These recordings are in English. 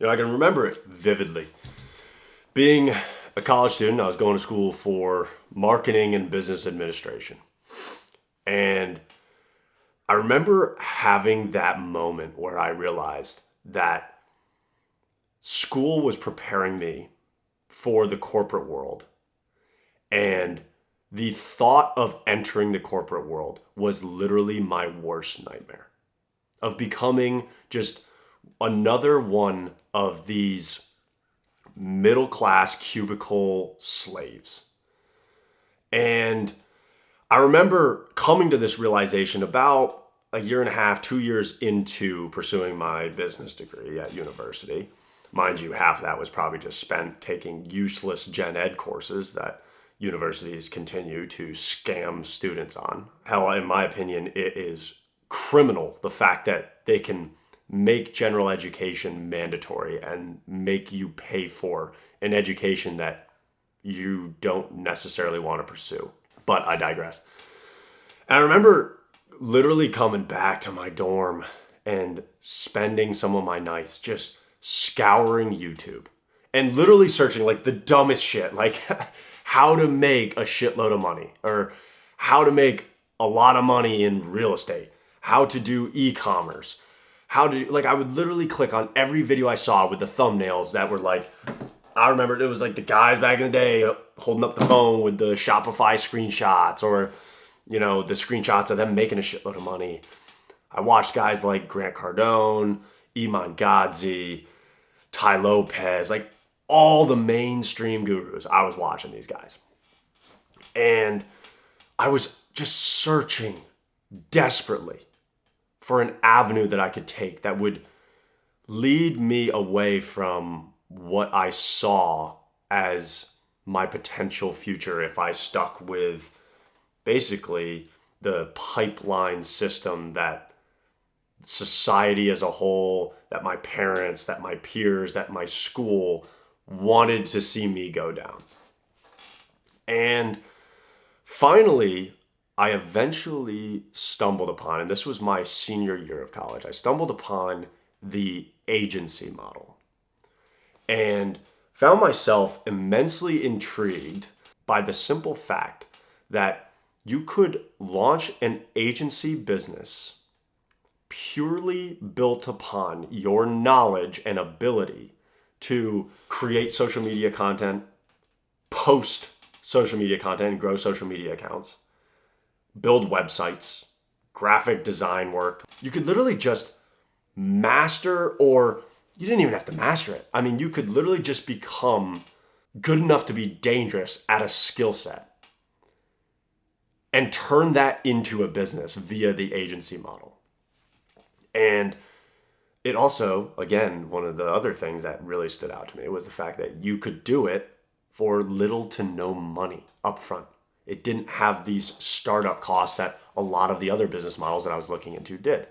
I can remember it vividly. Being a college student, I was going to school for marketing and business administration. And I remember having that moment where I realized that school was preparing me for the corporate world. And the thought of entering the corporate world was literally my worst nightmare of becoming just another one of these middle class cubicle slaves. And I remember coming to this realization about a year and a half, 2 years into pursuing my business degree at university. Mind you, half of that was probably just spent taking useless gen ed courses that universities continue to scam students on. Hell, in my opinion, it is criminal the fact that they can make general education mandatory and make you pay for an education that you don't necessarily want to pursue. But I digress. And I remember literally coming back to my dorm and spending some of my nights just scouring YouTube and literally searching like the dumbest shit, like how to make a shitload of money or how to make a lot of money in real estate, how to do e-commerce, how to, like, I would literally click on every video I saw with the thumbnails that were like, I remember it was like the guys back in the day holding up the phone with the Shopify screenshots or, the screenshots of them making a shitload of money. I watched guys like Grant Cardone, Iman Gadzhi, Ty Lopez, like all the mainstream gurus. I was watching these guys. And I was just searching desperately for an avenue that I could take that would lead me away from what I saw as my potential future if I stuck with basically the pipeline system that society as a whole, that my parents, that my peers, that my school wanted to see me go down. And finally, I eventually stumbled upon, and this was my senior year of college, I stumbled upon the agency model and found myself immensely intrigued by the simple fact that you could launch an agency business purely built upon your knowledge and ability to create social media content, post social media content, and grow social media accounts, build websites, graphic design work. You could literally just master, or you didn't even have to master it. I mean, you could literally just become good enough to be dangerous at a skill set and turn that into a business via the agency model. And it also, again, one of the other things that really stood out to me was the fact that you could do it for little to no money upfront. It didn't have these startup costs that a lot of the other business models that I was looking into did.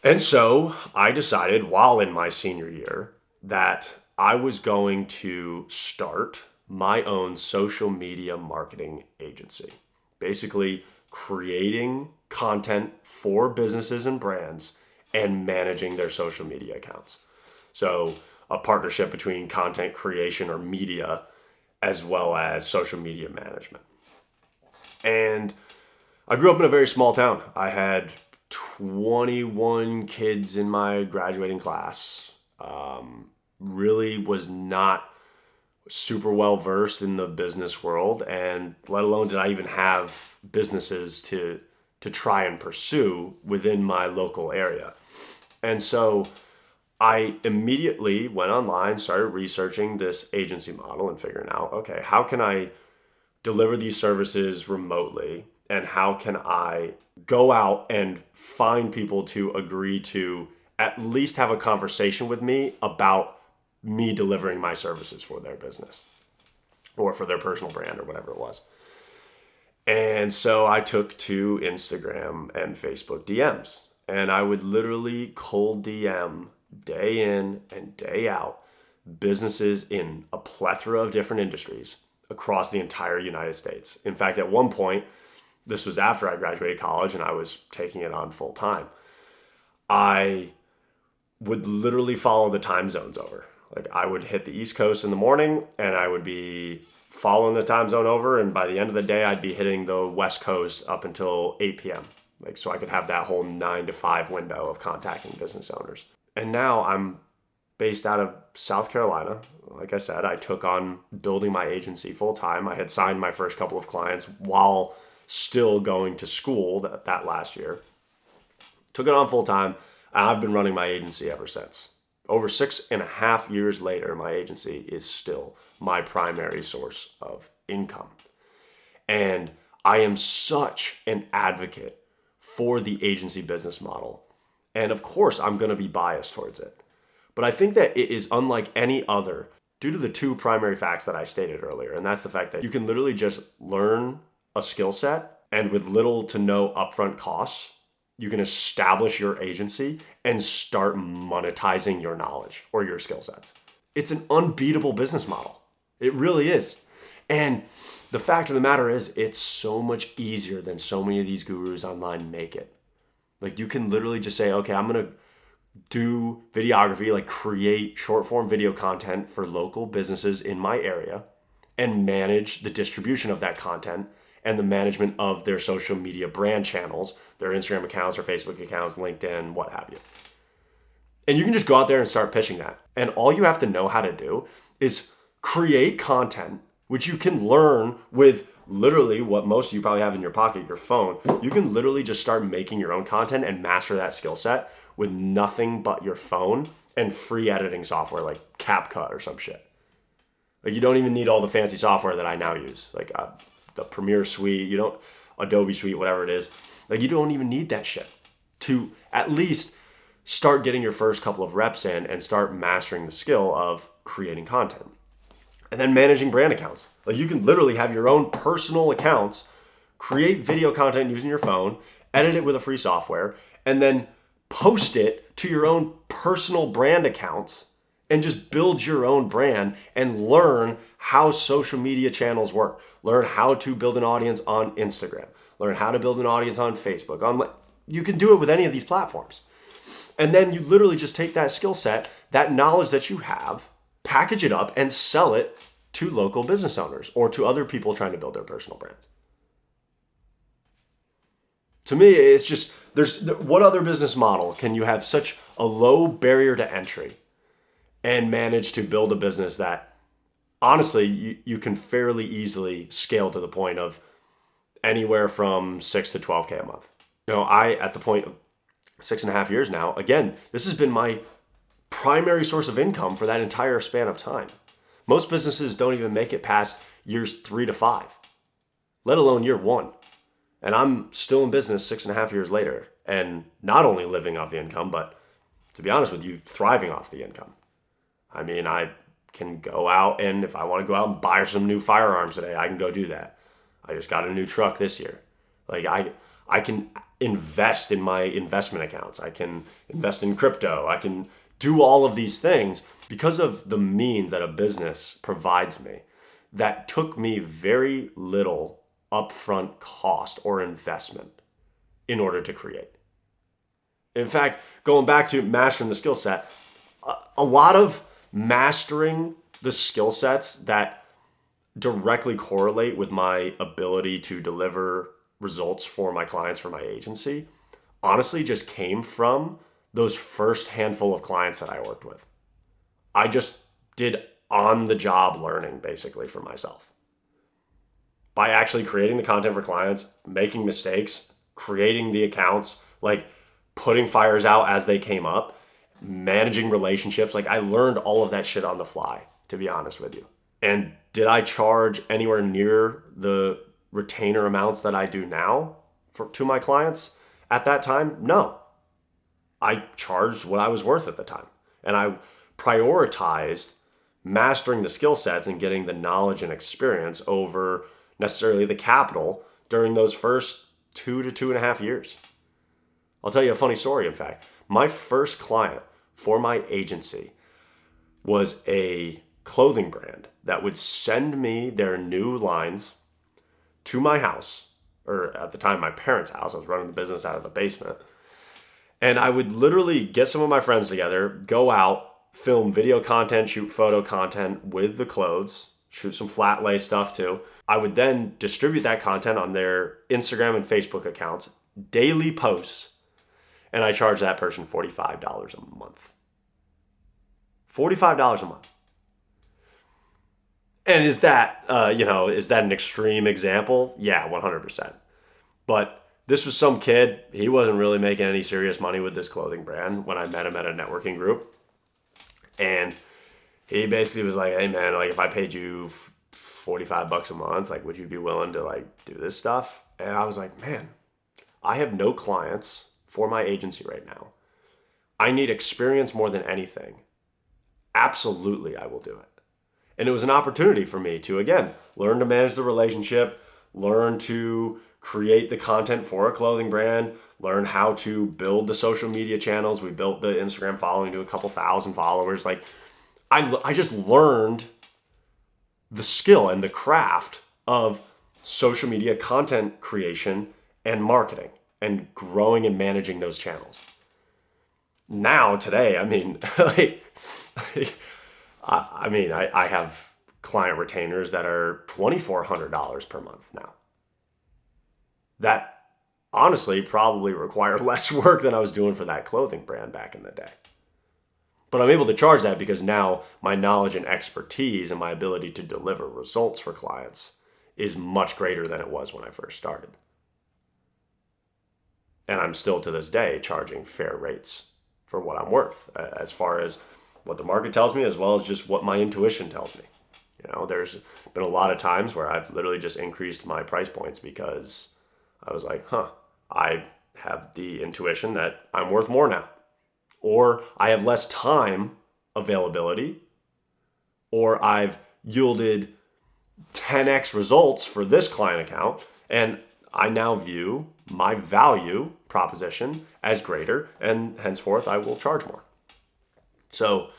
And so I decided while in my senior year that I was going to start my own social media marketing agency. Basically creating content for businesses and brands and managing their social media accounts. So a partnership between content creation or media as well as social media management. And I grew up in a very small town. I had 21 kids in my graduating class. Really was not super well versed in the business world, and let alone did I even have businesses to try and pursue within my local area. And so I immediately went online, started researching this agency model and figuring out, okay, how can I deliver these services remotely, and how can I go out and find people to agree to at least have a conversation with me about me delivering my services for their business or for their personal brand or whatever it was. And so I took to Instagram and Facebook DMs, and I would literally cold DM day in and day out businesses in a plethora of different industries across the entire United States. In fact, at one point, this was after I graduated college and I was taking it on full time, I would literally follow the time zones over. Like I would hit the East Coast in the morning and I would be following the time zone over. And by the end of the day, I'd be hitting the West Coast up until 8 p.m. Like, so I could have that whole 9 to 5 window of contacting business owners. And now I'm based out of South Carolina. Like I said, I took on building my agency full time. I had signed my first couple of clients while still going to school that last year. Took it on full time, and I've been running my agency ever since. Over 6.5 years later, my agency is still my primary source of income. And I am such an advocate for the agency business model. And of course, I'm going to be biased towards it. But I think that it is unlike any other due to the two primary facts that I stated earlier. And that's the fact that you can literally just learn a skill set, and with little to no upfront costs, you can establish your agency and start monetizing your knowledge or your skill sets. It's an unbeatable business model. It really is. And the fact of the matter is, it's so much easier than so many of these gurus online make it. Like, you can literally just say, okay, I'm going to do videography, like create short form video content for local businesses in my area and manage the distribution of that content and the management of their social media brand channels, their Instagram accounts or Facebook accounts, LinkedIn, what have you. And you can just go out there and start pitching that. And all you have to know how to do is create content, which you can learn with literally what most of you probably have in your pocket, your phone. You can literally just start making your own content and master that skill set with nothing but your phone and free editing software like CapCut or some shit. Like, you don't even need all the fancy software that I now use, like the Premiere Suite, Adobe Suite, whatever it is. Like, you don't even need that shit to at least start getting your first couple of reps in and start mastering the skill of creating content. And then managing brand accounts. Like, you can literally have your own personal accounts, create video content using your phone, edit it with a free software, and then post it to your own personal brand accounts and just build your own brand and learn how social media channels work. Learn how to build an audience on Instagram. Learn how to build an audience on Facebook. You can do it with any of these platforms. And then you literally just take that skill set, that knowledge that you have, package it up and sell it to local business owners or to other people trying to build their personal brands. To me, it's just, what other business model can you have such a low barrier to entry and manage to build a business that honestly you can fairly easily scale to the point of anywhere from 6 to 12K a month. At the point of 6.5 years now, again, this has been my primary source of income for that entire span of time. Most businesses don't even make it past years 3 to 5, let alone year 1. And I'm still in business 6.5 years later, and not only living off the income, but to be honest with you, thriving off the income. I mean, I can go out, and if I want to go out and buy some new firearms today, I can go do that. I just got a new truck this year. Like, I can invest in my investment accounts. I can invest in crypto. I can do all of these things because of the means that a business provides me that took me very little upfront cost or investment in order to create. In fact, going back to mastering the skill set, a lot of mastering the skill sets that directly correlate with my ability to deliver results for my clients, for my agency, honestly just came from those first handful of clients that I worked with. I just did on-the-job learning basically for myself. By actually creating the content for clients, making mistakes, creating the accounts, like putting fires out as they came up, managing relationships. Like, I learned all of that shit on the fly, to be honest with you. And did I charge anywhere near the retainer amounts that I do now to my clients at that time? No. I charged what I was worth at the time. And I prioritized mastering the skill sets and getting the knowledge and experience over necessarily the capital during those first 2 to 2.5 years. I'll tell you a funny story, in fact. My first client for my agency was a clothing brand that would send me their new lines to my house, or at the time my parents' house. I was running the business out of the basement. And I would literally get some of my friends together, go out, film video content, shoot photo content with the clothes, shoot some flat lay stuff too. I would then distribute that content on their Instagram and Facebook accounts, daily posts, and I charge that person $45 a month. $45 a month. And is that, is that an extreme example? Yeah, 100%. But this was some kid. He wasn't really making any serious money with this clothing brand when I met him at a networking group. And he basically was like, hey man, like if I paid you $45 a month, like would you be willing to like do this stuff? And I was like, man, I have no clients for my agency right now. I need experience more than anything. Absolutely, I will do it. And it was an opportunity for me to, again, learn to manage the relationship, learn to create the content for a clothing brand, learn how to build the social media channels. We built the Instagram following to a couple thousand followers. Like I just learned the skill and the craft of social media content creation and marketing and growing and managing those channels. Now, today, I mean, I have client retainers that are $2,400 per month now. That honestly probably require less work than I was doing for that clothing brand back in the day. But I'm able to charge that because now my knowledge and expertise and my ability to deliver results for clients is much greater than it was when I first started. And I'm still to this day charging fair rates for what I'm worth, as far as what the market tells me, as well as just what my intuition tells me. You know, there's been a lot of times where I've literally just increased my price points because I was like, I have the intuition that I'm worth more now. Or I have less time availability, or I've yielded 10x results for this client account, and I now view my value proposition as greater, and henceforth I will charge more. So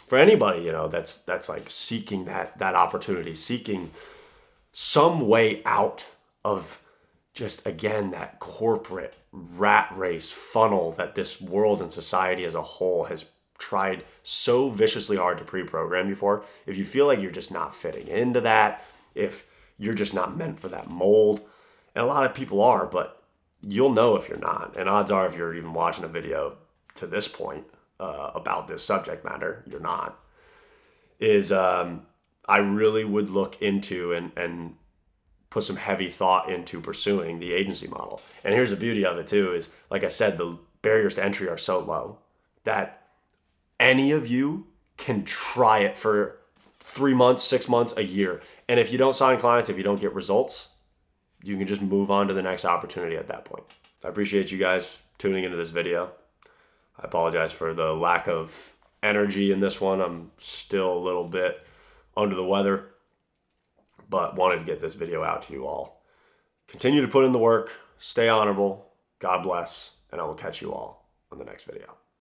for anybody, that's like seeking that opportunity, seeking some way out of just, again, that corporate rat race funnel that this world and society as a whole has tried so viciously hard to pre-program you for. If you feel like you're just not fitting into that, if you're just not meant for that mold, and a lot of people are, but you'll know if you're not. And odds are, if you're even watching a video to this point about this subject matter, you're not. I really would look into and put some heavy thought into pursuing the agency model. And here's the beauty of it too, is like I said, the barriers to entry are so low that any of you can try it for 3 months, 6 months, a year. And if you don't sign clients, if you don't get results, you can just move on to the next opportunity at that point. I appreciate you guys tuning into this video. I apologize for the lack of energy in this one. I'm still a little bit under the weather, but wanted to get this video out to you all. Continue to put in the work, stay honorable, God bless, and I will catch you all on the next video.